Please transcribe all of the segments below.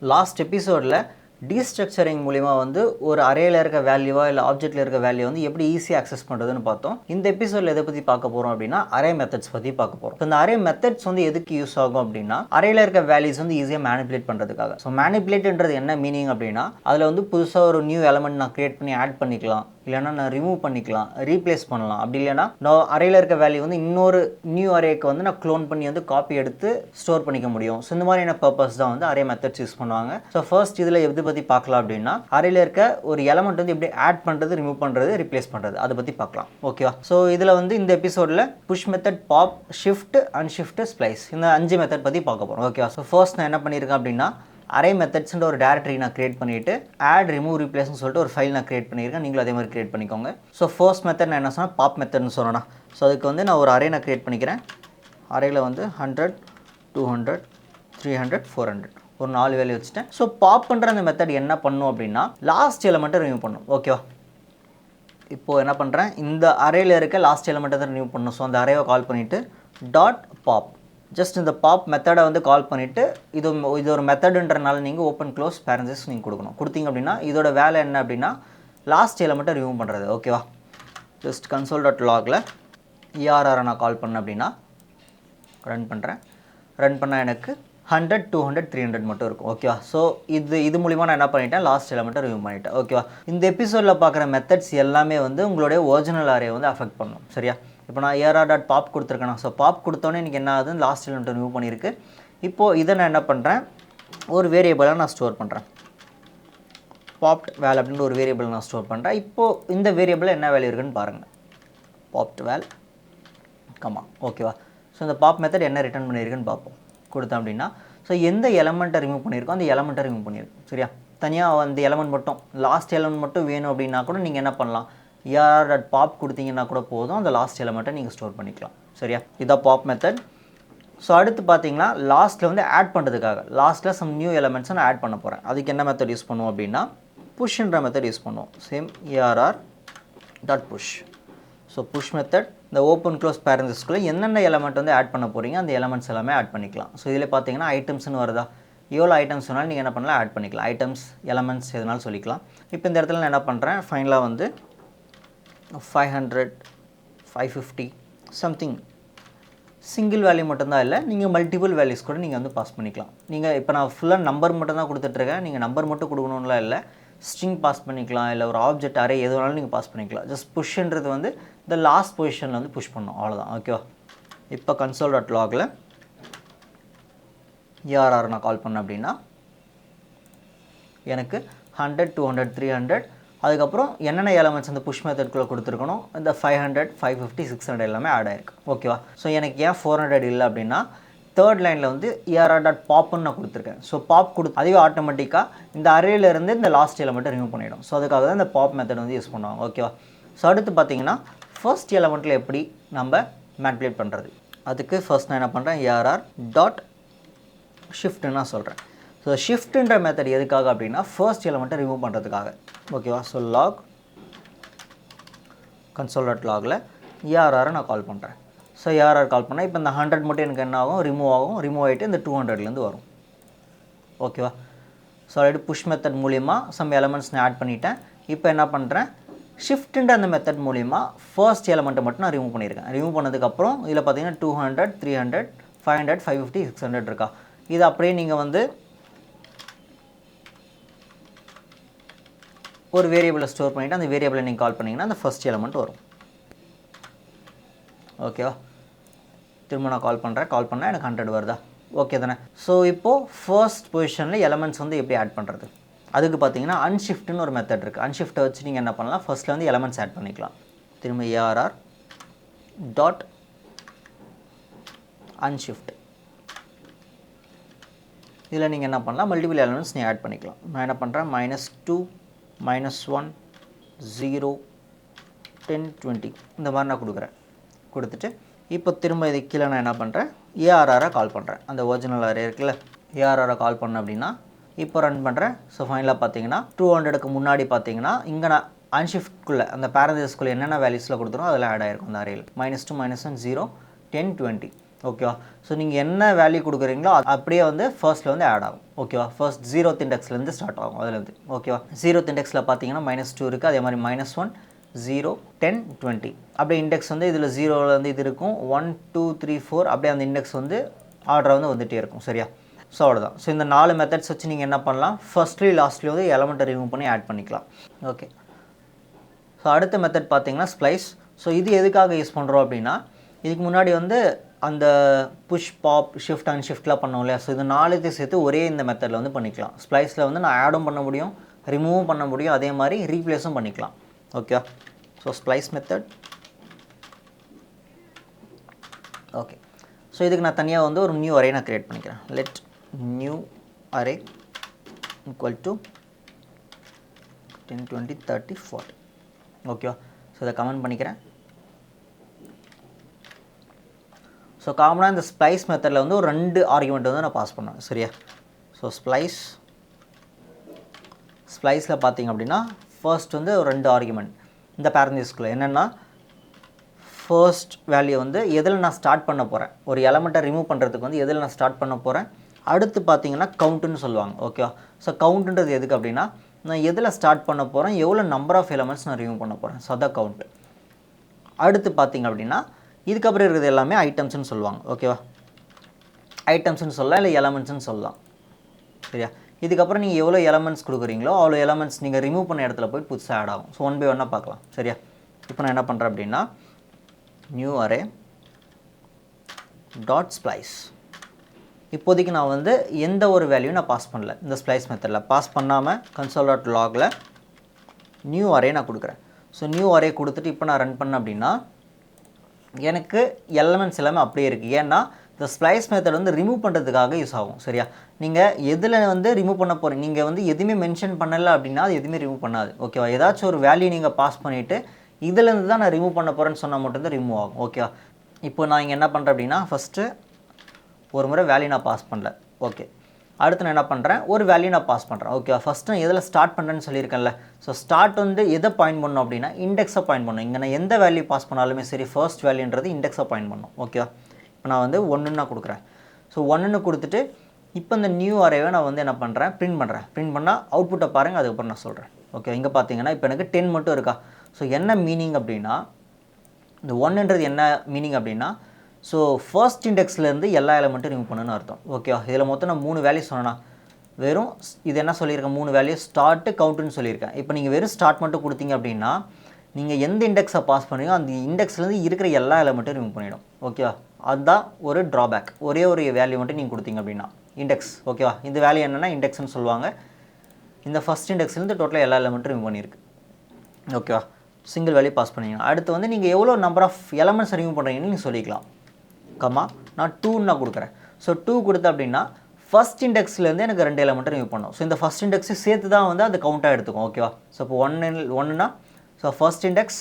Last எபிசோடில் destructuring மூலிமா வந்து ஒரு அரேயில் இருக்க வேல்யூவா இல்லை ஆப்ஜெக்ட்டில் இருக்க வேல்யூ வந்து எப்படி ஈஸியாக அக்சஸ் பண்ணுறதுன்னு பார்த்தோம். இந்த எபிசோடில் எதை பற்றி பார்க்க போகிறோம் அப்படின்னா அரே மெத்தட்ஸ் பற்றி பார்க்க போகிறோம். இந்த அரே மெத்தட்ஸ் வந்து எதுக்கு யூஸ் ஆகும் அப்படின்னா அரேயில் இருக்க வேல்யூஸ் வந்து ஈஸியாக மேனிபுலேட் பண்ணுறதுக்காக. ஸோ மேனிபுலேட்ன்றது என்ன மீனிங் அப்படின்னா அதில் வந்து புதுசாக ஒரு நியூ எலமெண்ட் நான் கிரியேட் பண்ணி ஆட் பண்ணிக்கலாம், இல்லைனா நான் ரிமூவ் பண்ணிக்கலாம், ரீப்ளேஸ் பண்ணலாம். அப்படி இல்லைனா நான் அரேயில் இருக்க வேல்யூ வந்து இன்னொரு நியூ அரேக்கு வந்து நான் க்ளோன் பண்ணி வந்து காப்பி எடுத்து ஸ்டோர் பண்ணிக்க முடியும். ஸோ இந்த மாதிரியான பர்பஸ் தான் வந்து அரே மெத்தட்ஸ் யூஸ் பண்ணுவாங்க. ஸோ ஃபர்ஸ்ட் இதில் எது பற்றி பார்க்கலாம் அப்படின்னா அரேயில் இருக்க ஒரு எலமெண்ட் வந்து எப்படி ஆட் பண்ணுறது, ரிமூவ் பண்ணுறது, ரீப்ளேஸ் பண்ணுறது அதை பற்றி பார்க்கலாம். ஓகேவா? ஸோ இதில் வந்து இந்த எபிசோடில் push method, pop, shift, unshift, splice இந்த 5 மெத்தட் பற்றி பார்க்க போகிறோம். ஓகேவா? ஸோ ஃபர்ஸ்ட் நான் என்ன பண்ணியிருக்கேன் அப்படின்னா அரே மெத்தட்ஸ்ன்ற ஒரு டேரக்டரி நான் கிரியேட் பண்ணிவிட்டு ஆட், ரிமூவ், ரீப்ளேஸ்னு சொல்லிட்டு ஒரு ஃபைல் நான் கிரியேட் பண்ணியிருக்கேன். நீங்களும் அதே மாதிரி கிரியேட் பண்ணிக்கோங்க. ஸோ ஃபர்ஸ்ட் மெத்தட் நான் என்ன சொன்னால் பாப் மெத்தட்னு சொன்னேன்னா, ஸோ அதுக்கு வந்து நான் ஒரு அரே நான் கிரியேட் பண்ணிக்கிறேன். அரேயில் வந்து 100, 200, 300, 400 ஒரு 4 வேல்யூ வச்சுட்டேன். ஸோ பாப் பண்ணுற அந்த மெத்தட் என்ன பண்ணும் அப்படின்னா லாஸ்ட் எலமெண்ட்டை ரிமூவ் பண்ணும். ஓகேவா? இப்போது என்ன பண்ணுறேன், இந்த அரேயில் இருக்க லாஸ்ட் எலமெண்ட்டை தான் ரிமூவ் பண்ணணும். ஸோ அந்த அரேவை கால் பண்ணிவிட்டு டாட் பாப், ஜஸ்ட் இந்த பாப் மெத்தடை வந்து கால் பண்ணிவிட்டு இது ஒரு மெத்தடுன்றனால நீங்கள் ஓப்பன் க்ளோஸ் பேரன்சஸ் நீங்கள் கொடுக்கணும். கொடுத்தீங்க அப்படின்னா இதோட வேலை என்ன அப்படின்னா லாஸ்ட் எலமெண்ட்டை ரிமூவ் பண்ணுறது. ஓகேவா? ஜஸ்ட் console.logல ERR நான் கால் பண்ணேன் அப்படின்னா ரன் பண்ணுறேன். ரன் பண்ணால் எனக்கு 100, 200, 300 மட்டும் இருக்கும். ஓகேவா? ஸோ இது மூலிமா நான் என்ன பண்ணிட்டேன், லாஸ்ட் எலமெண்ட்டை ரிமூவ் பண்ணிட்டேன். ஓகேவா? இந்த எபிசோடில் பார்க்குற மெத்தட்ஸ் எல்லாமே வந்து உங்களுடைய ஒரிஜினல் அரே வந்து அஃபெக்ட் பண்ணும். சரியா? இப்போ நான் ERR.pop கொடுத்துருக்கேன். ஸோ பாப் கொடுத்தோன்னே எனக்கு என்ன ஆகுது, லாஸ்ட் எலமெண்ட்டை ரிமூவ் பண்ணியிருக்கு. இப்போது இதை நான் என்ன பண்ணுறேன், ஒரு வேரியபிளாக நான் ஸ்டோர் பண்ணுறேன். பாப்ட் வேல் அப்படின்ற ஒரு வேரியபிள் நான் ஸ்டோர் பண்ணுறேன். இப்போது இந்த வேரியபிளில் என்ன வேல்யூ இருக்குன்னு பாருங்கள். பாப்ட் வேல் கமா. ஓகேவா? ஸோ இந்த பாப் மெத்தட் என்ன ரிட்டர்ன் பண்ணியிருக்குன்னு பார்ப்போம். கொடுத்தேன் அப்படின்னா ஸோ எந்த எலமெண்ட்டை ரிமூவ் பண்ணியிருக்கோம் அந்த எலமெண்ட்டை ரிமூவ் பண்ணியிருக்கோம். சரியா? தனியாக அந்த எலமெண்ட் மட்டும், லாஸ்ட் எலமெண்ட் மட்டும் வேணும் அப்படின்னா கூட நீங்கள் என்ன பண்ணலாம், ERR.pop கொடுத்தீங்கன்னா கூட போதும், அந்த லாஸ்ட் எலமெண்ட்டை நீங்கள் ஸ்டோர் பண்ணிக்கலாம். சரியா? இதான் பாப் மெத்தட். ஸோ அடுத்து பார்த்தீங்கன்னா லாஸ்ட்டில் வந்து ஆட் பண்ணுறதுக்காக லாஸ்ட்டில் சம் நியூ எலமெண்ட்ஸை நான் ஆட் பண்ண போகிறேன். அதுக்கு என்ன மெத்தட் யூஸ் பண்ணுவோம் அப்படின்னா புஷ்ன்ற மெத்தட் யூஸ் பண்ணுவோம். Same ERR.push. So push method இந்த ஓப்பன் க்ளோஸ் பேரன்சஸ்க்குள்ளே என்னென்ன எலமெண்ட் வந்து ஆட் பண்ண போகிறீங்க அந்த எலமெண்ட்ஸ் எல்லாமே ஆட் பண்ணிக்கலாம். ஸோ இதில் பார்த்தீங்கன்னா ஐட்டம்ஸ்னு வருதா, எவ்வளோ ஐட்டம்ஸ் வேணாலும் நீங்கள் என்ன பண்ணலாம், ஆட் பண்ணிக்கலாம். ஐட்டம்ஸ், எலமெண்ட்ஸ் எதுனாலும் சொல்லிக்கலாம். இப்போ இந்த இடத்துல நான் என்ன பண்ணுறேன், ஃபைனலாக வந்து 500, 550 சம்திங் சிங்கிள் வேல்யூ மட்டும்தான் இல்லை, நீங்கள் மல்டிபிள் வேல்யூஸ் கூட நீங்கள் வந்து பாஸ் பண்ணிக்கலாம். நீங்கள் இப்போ நான் ஃபுல்லாக நம்பர் மட்டும் தான் கொடுத்துட்ருக்கேன். நீங்கள் நம்பர் மட்டும் கொடுக்கணும்லாம் இல்லை, ஸ்ட்ரிங் பாஸ் பண்ணிக்கலாம், இல்லை ஒரு ஆப்ஜெக்ட் அரே எது வேணாலும் நீங்கள் பாஸ் பண்ணிக்கலாம். ஜஸ்ட் புஷ்ன்றது வந்து இந்த லாஸ்ட் பொசிஷனில் வந்து புஷ் பண்ணணும், அவ்வளோதான். ஓகேவா? இப்போ console.logல ERR நான் கால் பண்ணேன் அப்படின்னா எனக்கு 100, 200, 300 அதுக்கப்புறம் என்னென்ன எலமெண்ட்ஸ் அந்த புஷ் மெத்தட்குள்ளே கொடுத்துருக்கணும், இந்த 500, 550, 600 எல்லாமே ஆட் ஆயிருக்கு. ஓகேவா? ஸோ எனக்கு ஏன் 400 இல்லை அப்படின்னா தேர்ட் லைனில் வந்து ERR.popன்னு நான் கொடுத்துருக்கேன். ஸோ பாப் அதுவே ஆட்டோமேட்டிக்காக இந்த அரேலேருந்து இந்த லாஸ்ட் எலமெண்ட்டை ரிமூவ் பண்ணிவிடும். ஸோ அதுக்காக தான் இந்த பாப் மெத்தட் வந்து யூஸ் பண்ணுவாங்க. ஓகேவா? ஸோ அடுத்து பார்த்தீங்கன்னா ஃபர்ஸ்ட் எலமெண்ட்டில் எப்படி நம்ம மேனிபுலேட் பண்ணுறது, அதுக்கு ஃபர்ஸ்ட் நான் என்ன பண்ணுறேன், ERR.shiftன்னு நான் சொல்கிறேன். ஸோ ஷிஃப்ட்ன்ற மெத்தட் எதுக்காக அப்படின்னா ஃபர்ஸ்ட் எலமெண்ட்டை ரிமூவ் பண்ணுறதுக்காக. ஓகேவா? ஸோ லாக் console.logல ERR நான் கால் பண்ணுறேன். ஸோ ERR கால் பண்ணால் இப்போ இந்த 100 மட்டும் எனக்கு என்ன ஆகும், ரிமூவ் ஆகும். ரிமூவ் ஆகிட்டு இந்த 200லேருந்து வரும். ஓகேவா? ஸோ ஆல்ரெடி புஷ் மெத்தட் மூலிமா சம் எலமெண்ட்ஸ் நான் ஆட் பண்ணிட்டேன். இப்போ என்ன பண்ணுறேன், ஷிஃப்ட்ன்ற அந்த மெத்தட் மூலிமா ஃபர்ஸ்ட் எலமெண்ட்டை மட்டும் நான் ரிமூவ் பண்ணியிருக்கேன். ரிமூவ் பண்ணதுக்கப்புறம் இதில் பார்த்தீங்கன்னா 200, 300, 500, 550, 600 இருக்கா. இது அப்படியே நீங்கள் வந்து ஒரு வேரியபிளை ஸ்டோர் பண்ணிவிட்டு அந்த வேரியபிளை நீங்கள் கால் பண்ணிங்கன்னா அந்த ஃபர்ஸ்ட் எலமெண்ட் வரும். ஓகேவா? திரும்ப நான் கால் பண்ணுறேன். கால் பண்ணால் எனக்கு 100 வருதா? ஓகே தானே? ஸோ இப்போது ஃபர்ஸ்ட் பொசிஷனில் எலமெண்ட்ஸ் வந்து எப்படி ஆட் பண்ணுறது, அதுக்கு பார்த்தீங்கன்னா அன்ஷிஃப்ட்னு ஒரு மெத்தட் இருக்குது. அன்ஷிஃப்ட்டை வச்சு நீங்கள் என்ன பண்ணலாம், ஃபர்ஸ்ட்டில் வந்து எலமெண்ட்ஸ் ஆட் பண்ணிக்கலாம். திரும்ப ERR.unshift இதில் நீங்கள் என்ன பண்ணலாம், மல்டிபிள் எலமெண்ட்ஸ் நீங்கள் ஆட் பண்ணிக்கலாம். நான் என்ன பண்ணுறேன், -2, -1, 0, 10, 20 இந்த மாதிரி நான் கொடுக்குறேன். கொடுத்துட்டு இப்போ திரும்ப இது கீழே நான் என்ன பண்ணுறேன், ERR கால் பண்ணுறேன். அந்த ஒரிஜினல் அரே இருக்குல்ல, ERR கால் பண்ணேன் அப்படின்னா இப்போ ரன் பண்ணுறேன். ஸோ ஃபைனலாக பார்த்தீங்கன்னா 200க்கு முன்னாடி பார்த்தீங்கன்னா இங்கே நான் அன்ஷிஃப்ட்குள்ளே அந்த பேரன்தீஸ்க்குள்ளே என்னென்ன வேல்யூஸில் கொடுத்துரும் அதில் ஆட் ஆகிருக்கும் அந்த அரேயில். -2, -1, 0, 10, 20 ஓகேவா. ஸோ நீங்கள் என்ன வேல்யூ கொடுக்குறீங்களோ அப்படியே வந்து ஃபர்ஸ்ட்டில் வந்து ஆட் ஆகும். ஓகேவா. ஃபர்ஸ்ட் 0th இண்டெக்ஸ்லேருந்து ஸ்டார்ட் ஆகும் அதுலேருந்து. ஓகேவா. 0th இண்டெக்ஸில் பார்த்தீங்கன்னா -2 இருக்குது. அதே மாதிரி -1 0 10 20 அப்படியே இண்டெக்ஸ் வந்து இதில் 0ல் வந்து இது இருக்கும். 1 2 3 4 அப்படியே அந்த இண்டெக்ஸ் வந்து ஆர்டராக வந்து வந்துகிட்டே இருக்கும். சரியா. ஸோ அவ்வளோதான். ஸோ இந்த 4 மெத்தட்ஸ் வச்சு நீங்கள் என்ன பண்ணலாம், ஃபர்ஸ்ட்லேயும் லாஸ்ட்லேயும் வந்து எலமெண்ட்டை ரிமூவ் பண்ணி ஆட் பண்ணிக்கலாம். ஓகே. ஸோ அடுத்த மெத்தட் பார்த்தீங்கன்னா ஸ்ப்ளைஸ். ஸோ இது எதுக்காக யூஸ் பண்ணுறோம் அப்படின்னா, இதுக்கு முன்னாடி வந்து அந்த புஷ் பாப் ஷிஃப்ட் அண்ட் ஷிஃப்ட்லாம் பண்ணோம் இல்லையா. ஸோ இது 4த்தையும் சேர்த்து ஒரே இந்த மெத்தடில் வந்து பண்ணிக்கலாம். ஸ்ப்ளைஸில் வந்து நான் ஆடும் பண்ண முடியும், ரிமூவும் பண்ண முடியும், அதே மாதிரி ரீப்ளேஸும் பண்ணிக்கலாம். Okay. So splice method. Okay. So இதுக்கு நான் தனியாக வந்து ஒரு நியூ அரே நான் க்ரியேட் பண்ணிக்கிறேன். Let new array equal to 10 20 30 40. ஓகேவா. ஸோ இதை கமெண்ட் பண்ணிக்கிறேன். ஸோ காமனாக இந்த ஸ்ப்ளைஸ் மெத்தடில் வந்து ஒரு 2 ஆர்குமெண்ட் வந்து நான் பாஸ் பண்ணுவேன். சரியா. ஸோ ஸ்ப்ளைஸில் பார்த்தீங்க அப்படின்னா ஃபர்ஸ்ட் வந்து ஒரு 2 ஆர்குமெண்ட் இந்த பேரண்டிஸ்குள்ளே என்னென்னா, ஃபர்ஸ்ட் வேல்யூ வந்து எதில் நான் ஸ்டார்ட் பண்ண போகிறேன், ஒரு எலமெண்ட்டை ரிமூவ் பண்ணுறதுக்கு வந்து எதில் நான் ஸ்டார்ட் பண்ண போகிறேன். அடுத்து பார்த்தீங்கன்னா கவுண்ட்டுன்னு சொல்லுவாங்க. ஓகேவா. ஸோ கவுண்ட்டுன்றது எதுக்கு அப்படின்னா, நான் எதில் ஸ்டார்ட் பண்ண போகிறேன், எவ்வளோ நம்பர் ஆஃப் எலமெண்ட்ஸ் நான் ரிமூவ் பண்ண போகிறேன். ஸோ அதான் கவுண்ட்டு. அடுத்து பார்த்தீங்க அப்படின்னா இதுக்கப்புறம் இருக்கிறது எல்லாமே ஐட்டம்ஸ்னு சொல்லுவாங்க. ஓகேவா. ஐட்டம்ஸ்னு சொல்லலாம், இல்லை எலமெண்ட்ஸ்னு சொல்லலாம். சரியா. இதுக்கப்புறம் நீங்கள் எவ்வளோ எலமெண்ட்ஸ் கொடுக்குறீங்களோ அவ்வளோ எலமெண்ட்ஸ் நீங்கள் ரிமூவ் பண்ண இடத்துல போய் புதுசாக ஆட் ஆகும். ஸோ 1 by 1 பார்க்கலாம். சரியா. இப்போ நான் என்ன பண்ணுறேன் அப்படின்னா, நியூ அரே டாட் ஸ்ப்ளைஸ். இப்போதைக்கு நான் வந்து எந்த ஒரு வேல்யூ நான் பாஸ் பண்ணல. இந்த ஸ்ப்ளைஸ் மெத்தடில் பாஸ் பண்ணாமல் console.logல நியூ அரே நான் கொடுக்குறேன். ஸோ நியூ அரே கொடுத்துட்டு இப்போ நான் ரன் பண்ணேன் அப்படின்னா எனக்கு எலமெண்ட்ஸ் எல்லாமே அப்படியே இருக்குது. ஏன்னா இந்த ஸ்ப்ளைஸ் மெத்தட் வந்து ரிமூவ் பண்ணுறதுக்காக யூஸ் ஆகும். சரியா. நீங்கள் எதில் வந்து ரிமூவ் பண்ண போகிறீங்க, நீங்கள் வந்து எதுவுமே மென்ஷன் பண்ணலை அப்படின்னா அது எதுவுமே ரிமூவ் பண்ணாது. ஓகேவா. ஏதாச்சும் ஒரு வேல்யூ நீங்கள் பாஸ் பண்ணிவிட்டு இதிலேருந்து தான் நான் ரிமூவ் பண்ண போகிறேன்னு சொன்னால் மட்டும்தான் ரிமூவ் ஆகும். ஓகேவா. இப்போ நான் இங்கே என்ன பண்ணுறேன் அப்படின்னா, ஃபஸ்ட்டு ஒரு முறை வேல்யூ நான் பாஸ் பண்ணல. ஓகே. அடுத்து நான் என்ன பண்ணுறேன், ஒரு வேல்யூ நான் பாஸ் பண்ணுறேன். ஓகேவா. ஃபஸ்ட்டு நான் எதில் ஸ்டார்ட் பண்ணுறேன்னு சொல்லியிருக்கேன்ல. ஸோ ஸ்டார்ட் வந்து எதை பாயிண்ட் பண்ணணும் அப்படின்னா இண்டெக்ஸை பாயிண்ட் பண்ணணும். இங்கே நான் எந்த வேல்யூ பாஸ் பண்ணாலுமே சரி, ஃபர்ஸ்ட் வேல்யூன்றது இண்டெக்ஸை பாயிண்ட் பண்ணணும். ஓகேவா. இப்போ நான் வந்து 1ன்னு நான் கொடுக்குறேன். ஸோ 1ன்னு கொடுத்துட்டு இப்போ இந்த நியூ அரேவை நான் வந்து என்ன பண்ணுறேன், பிரிண்ட் பண்ணுறேன். பிரிண்ட் பண்ணால் அவுட்புட்டை பாருங்கள், அதுக்கப்புறம் நான் சொல்கிறேன். ஓகே. இங்கே பார்த்தீங்கன்னா இப்போ எனக்கு 10 மட்டும் இருக்கா. ஸோ என்ன மீனிங் அப்படின்னா, இந்த 1ன்றது என்ன மீனிங் அப்படின்னா, ஸோ ஃபர்ஸ்ட் இண்டெக்ஸ்லேருந்து எல்லா எலமெண்ட்டும் ரிமூவ் பண்ணணும்னு அர்த்தம். ஓகேவா. இதில் மொத்தம் நான் 3 வேல்யூ சொன்னேன்னா, வெறும் இது என்ன சொல்லியிருக்கேன், 3 வேல்யூ ஸ்டார்ட்டு கவுண்ட்டுன்னு சொல்லியிருக்கேன். இப்போ நீங்கள் வெறும் ஸ்டார்ட் மட்டும் கொடுத்தீங்க அப்படின்னா நீங்கள் எந்த இண்டெக்ஸை பாஸ் பண்ணுவீங்க அந்த இண்டெக்ஸ்லேருந்து இருக்கிற எல்லா எலமெண்ட்டும் ரிமூவ் பண்ணிவிடும். ஓகேவா. அதுதான் ஒரு ட்ராபேக். ஒரே ஒரு வேல்யூ மட்டும் நீங்கள் கொடுத்தீங்க அப்படின்னா இண்டெக்ஸ். ஓகேவா. இந்த வேல்யூ என்னென்னா இண்டெக்ஸ்னு சொல்லுவாங்க. இந்த ஃபஸ்ட் இண்டெக்ஸ்லேருந்து டோட்டலாக எல்லா எலமெண்ட்டும் ரிமூவ் பண்ணியிருக்கு. ஓகேவா. சிங்கிள் வேல்யூ பாஸ் பண்ணிங்கன்னா அடுத்து வந்து நீங்கள் எவ்வளோ நம்பர் ஆஃப் எலமெண்ட்ஸ் ரிமூவ் பண்ணுறீங்கன்னு நீங்கள் சொல்லிக்கலாம். கம்மா நான் 2ன்னு நான் கொடுக்குறேன். ஸோ 2 கொடுத்து அப்படின்னா ஃபஸ்ட் இண்டெக்ஸ்லேருந்து எனக்கு 2 எலமெண்ட்டை ரிமூவ் பண்ணணும். ஸோ இந்த ஃபஸ்ட் இண்டெக்ஸை சேர்த்து தான் வந்து அது கவுண்ட்டாக எடுத்துக்கும். ஓகேவா. ஸோ இப்போ 1ன்னா ஸோ ஃபர்ஸ்ட் இண்டெக்ஸ்,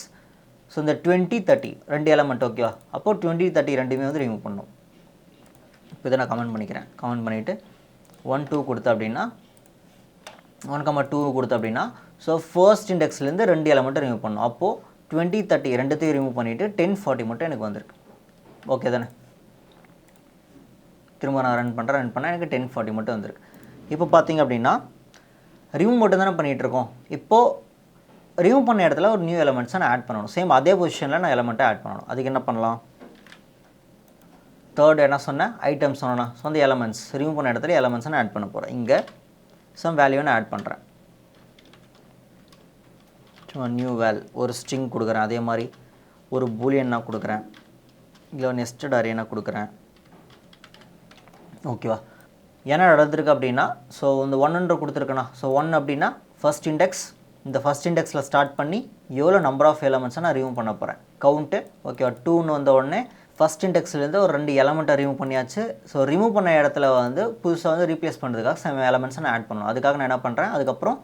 ஸோ இந்த 20 30 2 எலமெண்ட். ஓகேவா. அப்போது 20 30 ரெண்டுமே வந்து ரிமூவ் பண்ணணும். இப்போ இதை நான் கமெண்ட் பண்ணிக்கிறேன். கமெண்ட் பண்ணிவிட்டு 1 2 கொடுத்து அப்படின்னா 1,2 கொடுத்து அப்படின்னா ஸோ ஃபர்ஸ்ட் இண்டெக்ஸ்லேருந்து 2 எலமெண்ட்டை ரிமூவ் பண்ணணும். அப்போது 20 30 ரெண்டுத்தையும் ரிமூவ் பண்ணிவிட்டு 10 40 மட்டும் எனக்கு வந்திருக்கு. ஓகே தானே. திரும்ப நான் ரன் பண்ணேன் எனக்கு 10 40 மட்டும் வந்திருக்கு. இப்போ பார்த்தீங்க அப்படின்னா ரிமூவ் மட்டும் தானே பண்ணிகிட்ருக்கோம். இப்போது ரிமூவ் பண்ண இடத்துல ஒரு நியூ எலமெண்ட்ஸை நான் ஆட் பண்ணணும். சேம் அதே பொசிஷனில் நான் எலமெண்ட்டை ஆட் பண்ணணும். அதுக்கு என்ன பண்ணலாம், தேர்ட் என்ன சொன்னேன், ஐட்டம்ஸ் சொன்னேன்னா. ஸோ அந்த எலமெண்ட்ஸ் ரிமூவ் பண்ண இடத்துல எலமெண்ட்ஸை நான் ஆட் பண்ண போகிறேன். இங்கே சம் வேல்யூவை நான் ஆட் பண்ணுறேன். நியூ வேல் ஒரு ஸ்ட்ரிங் கொடுக்குறேன். அதே மாதிரி ஒரு பூலியன் நான் கொடுக்குறேன். இல்லை நெஸ்டட் அரே நான் கொடுக்குறேன். ஓகேவா. என்ன நடந்திருக்கு அப்படின்னா, ஸோ இந்த 100 கொடுத்துருக்கேண்ணா. ஸோ 1 அப்படின்னா ஃபஸ்ட் இண்டெக்ஸ், இந்த ஃபஸ்ட் இண்டெக்ஸில் ஸ்டார்ட் பண்ணி எவ்வளோ நம்பர் ஆஃப் எலமெண்ட்ஸை நான் ரிமூவ் பண்ண போகிறேன், கவுண்ட்டு. ஓகேவா. 2ன்னு வந்த உடனே ஃபஸ்ட் இண்டெக்ஸ்லேருந்து ஒரு 2 எலமெண்ட்டை ரிமூவ் பண்ணியாச்சு. ஸோ ரிமூவ் பண்ண இடத்துல வந்து புதுசாக வந்து ரீப்ளேஸ் பண்ணுறதுக்காக சம் எலமெண்ட்ஸை நான் ஆட் பண்ணணும். அதுக்காக நான் என்ன பண்ணுறேன், அதுக்கப்புறம்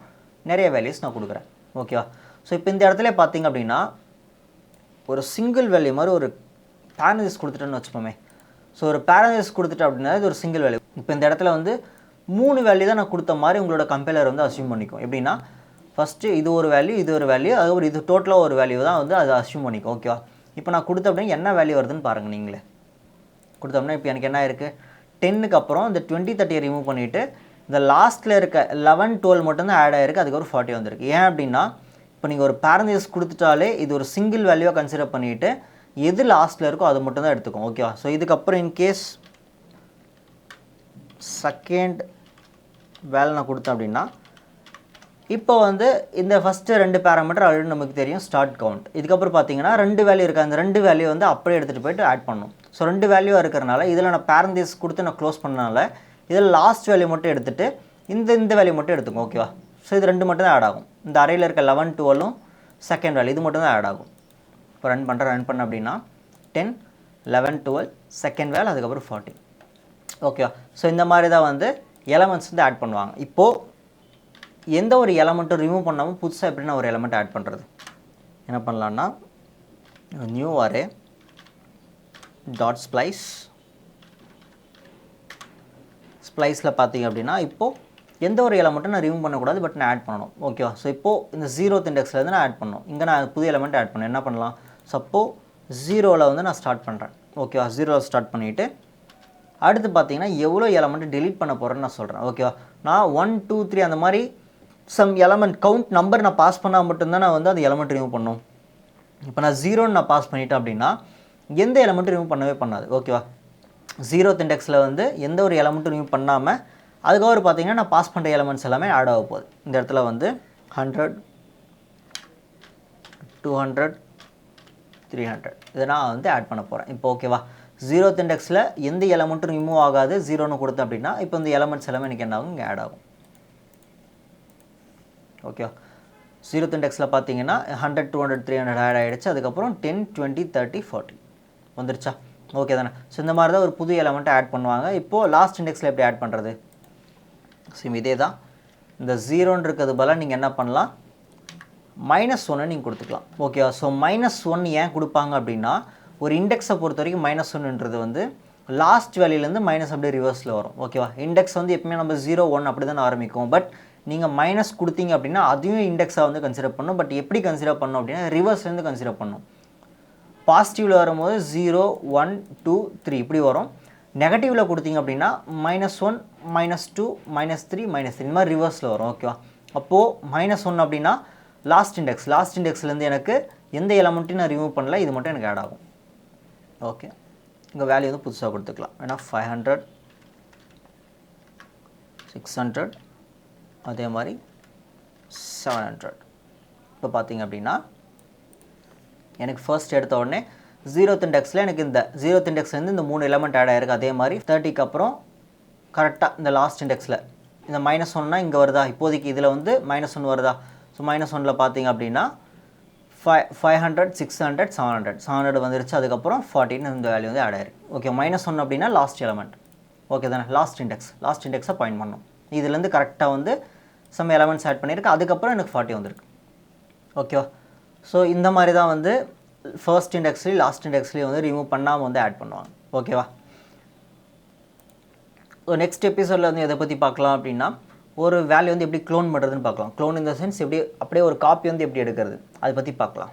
நிறைய வேல்யூஸ் நான் கொடுக்குறேன். ஓகேவா. ஸோ இப்போ இந்த இடத்துல பார்த்திங்க அப்படின்னா ஒரு சிங்கிள் வேல்யூ மாதிரி ஒரு பேரண்டிஸ் கொடுத்துட்டேன்னு வச்சுப்போமே. ஸோ ஒரு பேரண்டிஸ் கொடுத்துட்டு அப்படின்னா இது ஒரு சிங்கிள் வேல்யூ. இப்போ இந்த இடத்துல வந்து 3 வேல்யூ தான் நான் கொடுத்த மாதிரி உங்களோட கம்பைலர் வந்து அஸ்யூம் பண்ணிக்கும். எப்படின்னா ஃபஸ்ட்டு இது ஒரு வேல்யூ, இது ஒரு வேல்யூ, அதுக்கப்புறம் இது டோட்டலாக ஒரு வேல்யூ தான் வந்து அதை அஸ்யூம் பண்ணிக்கும். ஓகேவா. இப்போ நான் கொடுத்த அப்படின்னா என்ன வேல்யூ வருதுன்னு பாருங்கள் நீங்களே. கொடுத்தோம்னா இப்போ எனக்கு என்ன இருக்குது, 10க்கு அப்புறம் இந்த 20 30 ரிமூவ் பண்ணிவிட்டு இந்த லாஸ்ட்டில் இருக்க 11 12 மட்டும்தான் ஆட் ஆகிருக்கு, அதுக்கப்புறம் 40 வந்திருக்கு. ஏன் அப்படின்னா இப்போ நீங்கள் ஒரு பேரந்தசிஸ் கொடுத்துட்டாலே இது ஒரு சிங்கிள் வேல்யூவாக கன்சிடர் பண்ணிவிட்டு எது லாஸ்ட்டில் இருக்கோ அது மட்டும் தான் எடுத்துக்கும். ஓகேவா? ஸோ இதுக்கப்புறம் இன்கேஸ் செகண்ட் வேலை நான் கொடுத்தேன் அப்படின்னா இப்போ வந்து இந்த ஃபஸ்ட்டு 2 பேராமீட்டர் ஆல்ரெடி நமக்கு தெரியும், ஸ்டார்ட் கவுண்ட். இதுக்கப்புறம் பார்த்தீங்கன்னா 2 வேல்யூ இருக்குது, அந்த 2 வேல்யூ வந்து அப்படியே எடுத்துகிட்டு போய்ட்டு ஆட் பண்ணணும். ஸோ 2 வேல்யூவாக இருக்கிறனால இதில் நான் பேரந்தசிஸ் கொடுத்து நான் க்ளோஸ் பண்ணனால இதில் லாஸ்ட் வேல்யூ மட்டும் எடுத்துகிட்டு இந்த வேல்யூ மட்டும் எடுத்துக்கும். ஓகேவா? ஸோ இது 2 மட்டும் தான் ஆட் ஆகும். இந்த அறையில் இருக்க 11 12 செகண்ட் வேல்யூ இது மட்டும் தான் ஆட் ஆகும். இப்போ ரன் பண்ண அப்படின்னா 10 11 12 செகண்ட் வேல்யூ அதுக்கப்புறம் 40. ஓகேவா? ஸோ இந்த மாதிரி தான் வந்து எலமெண்ட்ஸ் வந்து ஆட் பண்ணுவாங்க. இப்போது எந்த ஒரு எலமெண்ட்டும் ரிமூவ் பண்ணாமல் புதுசாக எப்படி நான் ஒரு எலமெண்ட் ஆட் பண்ணுறது, என்ன பண்ணலான்னா நியூ அரே டாட் ஸ்ப்ளைஸில் பார்த்தீங்க அப்படின்னா இப்போது எந்த ஒரு எலமெண்ட்டும் நான் ரிமூவ் பண்ணக்கூடாது, பட் நான் ஆட் பண்ணணும். ஓகேவா? ஸோ இப்போது இந்த 0th இண்டெக்ஸ்லேருந்து நான் ஆட் பண்ணணும். இங்கே நான் புதிய எலமெண்ட் ஆட் பண்ணேன். என்ன பண்ணலாம், சப்போஸ் 0ல் வந்து நான் ஸ்டார்ட் பண்ணுறேன். ஓகேவா? 0ல் ஸ்டார்ட் பண்ணிவிட்டு அடுத்து பார்த்தீங்கன்னா எவ்வளோ எலமெண்ட் delete பண்ண போகிறேன்னு நான் சொல்கிறேன். ஓகேவா? நான் 1 2 3 அந்த மாதிரி சம் எலமெண்ட் கவுண்ட் நம்பர் நான் பாஸ் பண்ணால் மட்டும்தான் நான் வந்து அந்த எலமெண்ட் ரிமூவ் பண்ணணும். இப்போ நான் 0ன்னு நான் பாஸ் பண்ணிட்டேன் அப்படின்னா எந்த எலமெண்ட் ரிமூவ் பண்ணவே பண்ணாது. ஓகேவா? 0th இண்டெக்ஸில் வந்து எந்த ஒரு எலமெண்ட்டும் ரிமூவ் பண்ணாமல் அதுக்கப்புறம் பார்த்தீங்கன்னா நான் பாஸ் பண்ணுற எலமெண்ட்ஸ் எல்லாமே ஆட் ஆக போகுது. இந்த இடத்துல வந்து 100 200 300 இதை நான் வந்து ஆட் பண்ண போகிறேன். இப்போ ஓகேவா? 0th இண்டெக்ஸில் எந்த எலமெண்ட்டும் ரிமூவ் ஆகாது, 0ன்னு கொடுத்தேன் அப்படின்னா இப்போ இந்த எலமெண்ட்ஸ் எல்லாமே எனக்கு என்ன ஆகும், இங்கே ஆட் ஆகும். ஓகேவா? 0th இண்டெக்ஸில் பார்த்தீங்கன்னா 100 200 300 ஆட் ஆகிடுச்சு. அதுக்கப்புறம் 10 20 30 40 வந்துருச்சா? ஓகே தானே? ஸோ இந்த மாதிரி தான் ஒரு புது எலமெண்ட்டை ஆட் பண்ணுவாங்க. இப்போது லாஸ்ட் இண்டெக்ஸில் எப்படி ஆட் பண்ணுறது, சேம் இதே தான். இந்த 0ன்னு இருக்கிறது பதிலாக நீங்கள் என்ன பண்ணலாம், -1 நீங்கள் கொடுத்துக்கலாம். ஓகேவா? ஸோ -1 ஏன் கொடுப்பாங்க அப்படின்னா ஒரு இண்டெக்ஸை பொறுத்த வரைக்கும் -1ன்றது வந்து லாஸ்ட் வேல்யூலேருந்து மைனஸ் அப்படியே ரிவர்ஸில் வரும். ஓகேவா? இண்டெக்ஸ் வந்து எப்பவுமே நம்ம 0 1 அப்படி தான் ஆரம்பிக்கும். பட் நீங்கள் மைனஸ் கொடுத்தீங்க அப்படின்னா அதையும் இண்டெக்ஸாக வந்து கன்சிடர் பண்ணணும். பட் எப்படி கன்சிடர் பண்ணணும் அப்படின்னா ரிவர்ஸ்லேருந்து கன்சிடர் பண்ணணும். பாசிட்டிவில் வரும்போது 0 1 2 3 இப்படி வரும். நெகட்டிவில் கொடுத்தீங்க அப்படின்னா -1 -2 -3 -3 இந்த மாதிரி ரிவர்ஸில் வரும். ஓகேவா? அப்போது -1 அப்படின்னா லாஸ்ட் இண்டெக்ஸ்லேருந்து எனக்கு எந்த எலமெண்ட்டையும் நான் ரிமூவ் பண்ணல, இது மட்டும் எனக்கு ஆட் ஆகும். ஓகே, இங்கே வேல்யூ வந்து புதுசாக கொடுத்துக்கலாம். ஏன்னா 500 600 அதே மாதிரி 700. இப்போ பார்த்தீங்க அப்படின்னா எனக்கு ஃபர்ஸ்ட் எடுத்த உடனே 0th இண்டெக்ஸில் எனக்கு இந்த 0th இண்டெக்ஸ்லேருந்து இந்த 3 எலமெண்ட் ஆட் ஆகிருக்கு. அதே மாதிரி 30க்கு அப்புறம் கரெக்டாக இந்த லாஸ்ட் இண்டெக்ஸில் இந்த -1னா இங்கே வருதா, இப்போதைக்கு இதில் வந்து -1 வருதா. ஸோ -1ல் பார்த்தீங்க அப்படின்னா 500 600 700 வந்துருச்சு. அதுக்கப்புறம் 40 இந்த வேல்யூ வந்து ஆட் ஆயிருக்கு. ஓகே, -1 அப்படின்னா லாஸ்ட் எலமெண்ட். ஓகே தானே? லாஸ்ட் இண்டெக்ஸை பாயிண்ட் பண்ணணும். இதுலேருந்து கரெக்டாக வந்து சம் எலமெண்ட்ஸ் ஆட் பண்ணியிருக்கு. அதுக்கப்புறம் எனக்கு 40 வந்திருக்கு. ஓகேவா? ஸோ இந்த மாதிரி தான் வந்து ஃபர்ஸ்ட் இண்டெக்ஸ்லேயும் லாஸ்ட் இண்டெக்ஸ்லேயும் வந்து ரிமூவ் பண்ணாமல் வந்து ஆட் பண்ணுவாங்க. ஓகேவா? ஸோ நெக்ஸ்ட் எபிசோடில் வந்து எதை பற்றி பார்க்கலாம் அப்படின்னா ஒரு வேல்யூ வந்து எப்படி க்ளோன் பண்ணுறதுன்னு பார்க்கலாம். க்ளோன் இந்த சென்ஸ் எப்படி அப்படியே ஒரு காப்பி வந்து எப்படி எடுக்கிறது அதை பற்றி பார்க்கலாம்.